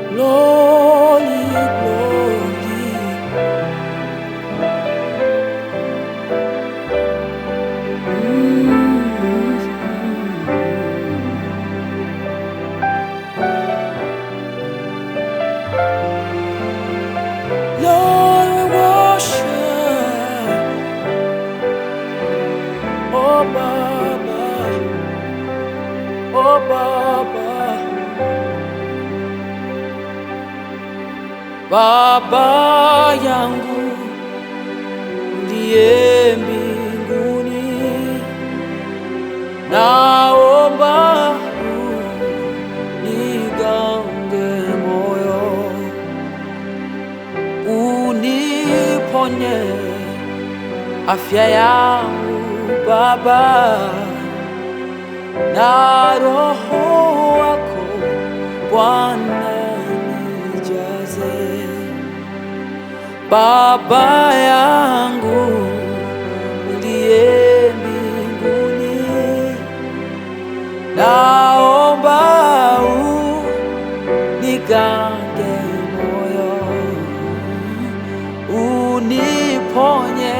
Glory, glory. Lord, we worship. Oh Baba, oh Baba, Baba yangu uliye mbinguni, naomba unigange moyo, uniponye afya yangu Baba, na Roho wako Bwana nijaze. Baba yangu uliye mbinguni, naomba unigange moyo, uniponye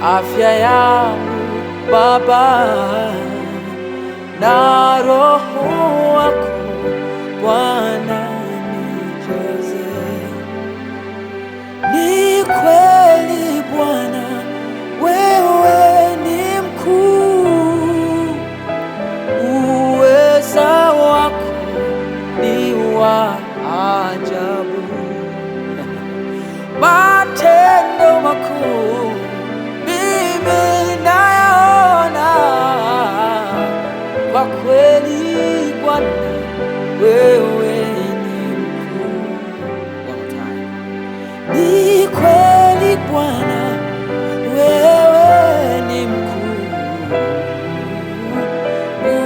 afya yangu Baba, na Roho wako Bwana nijaze. Ni kweli Bwana, wewe ni mkuu, uweza wako ni wa ajabu, matendo makuu mimi nayaona. Kwa kweli Bwana, wewe ni mkuu. Ni kweli Bwana, wewe ni mkuu,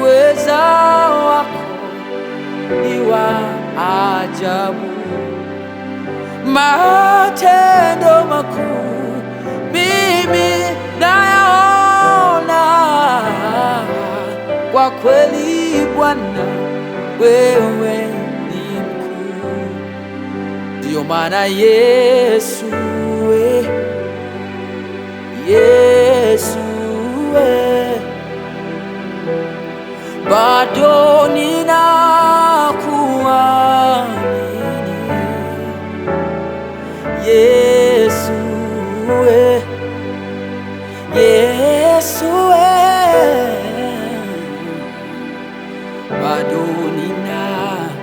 uweza wako ni wa ajabu, matendo makuu mimi nayaona. Kwa kweli Bwana, wewe ni mkuu. Ndiyo maana Yesu bado ninakuamini. Yesu bado ninakuamini.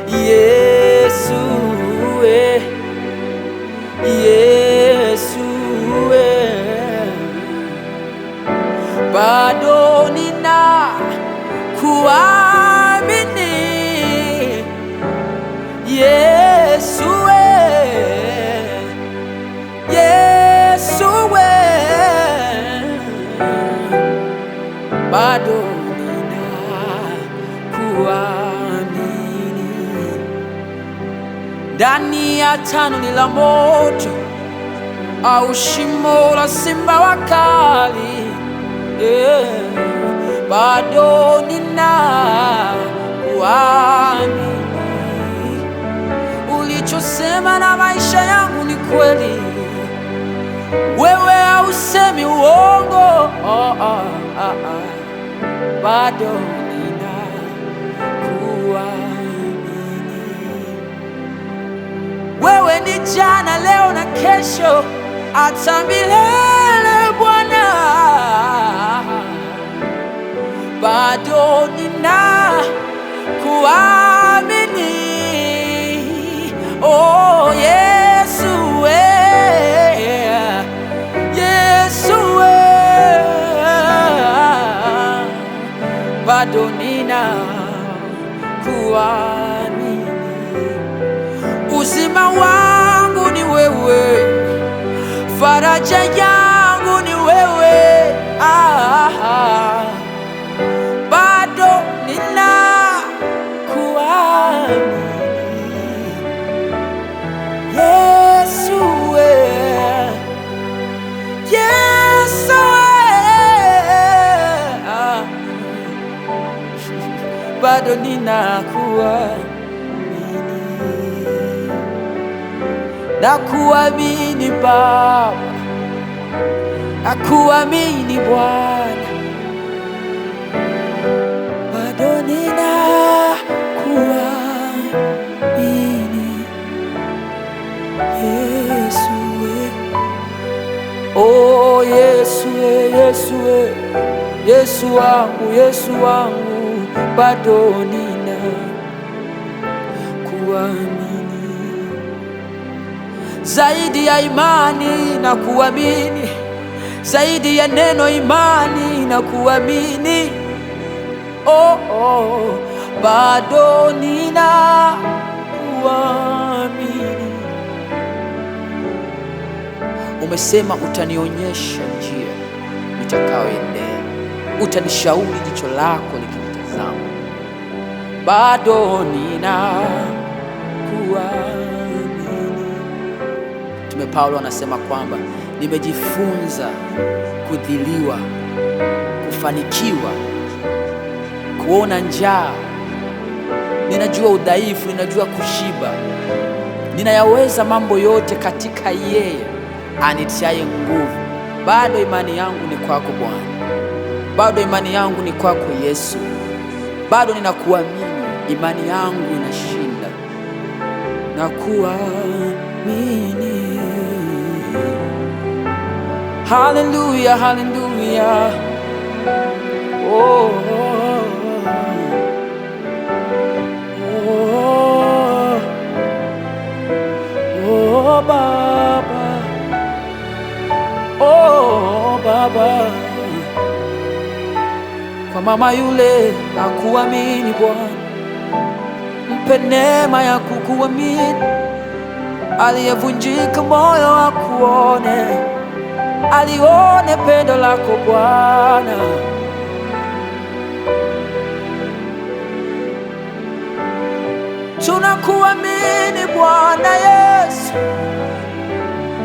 Yesu bado ninakuamini. Yesu bado ninakuamini. Ndani ya tanuri la moto au shimo la simba wakali, bado ninakuamini. Ulichosema na maisha yangu ni kweli, wewe hausemi uongo. Bado ninakuamini. Wewe ni jana, leo na kesho, hata milele Bwana. Bado ninakuamini. Oh Yesu, bado ninakuamini. Uzima wangu ni wewe, faraja yangu ni wewe. Bado ninakuamini. Yesu, Yesu, bado ninakuamini, nakuamini Baba, nakuamini Bwana, bado ninakuamini Yesu. Oh Yesu, Yesu, Yesu wangu, Yesu wangu, bado ninakuamini. Zaidi ya imani na kuamini, zaidi ya neno imani na kuamini. Oh, oh, bado ninakuamini. Umesema utanionyesha njia nitakayoendea, utanishauri jicho lako likinitazama. Bado ninakuamini. Mtume Paulo anasema kwamba nimejifunza kudhiliwa, kufanikiwa, kuona njaa. Ninajua udhaifu, ninajua kushiba. Ninayaweza mambo yote katika yeye anitiaye nguvu. Bado imani yangu ni kwako Bwana, bado imani yangu ni kwako Yesu, bado ninakuamini. Imani yangu inashinda, nakuamini. Haleluya, haleluya. Oh, oh, oh, Baba, oh Baba, kwa mama yule hakuamini Bwana, mpe neema ya kukuamini. Aliyevunjika moyo akuone, alione pendo lako Bwana. Tunakuamini Bwana Yesu,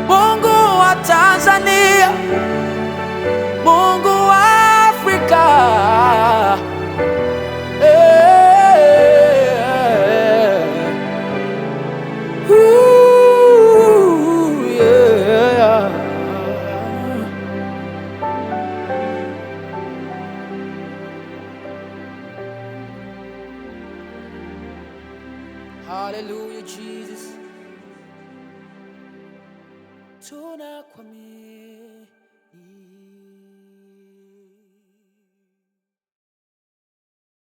Mungu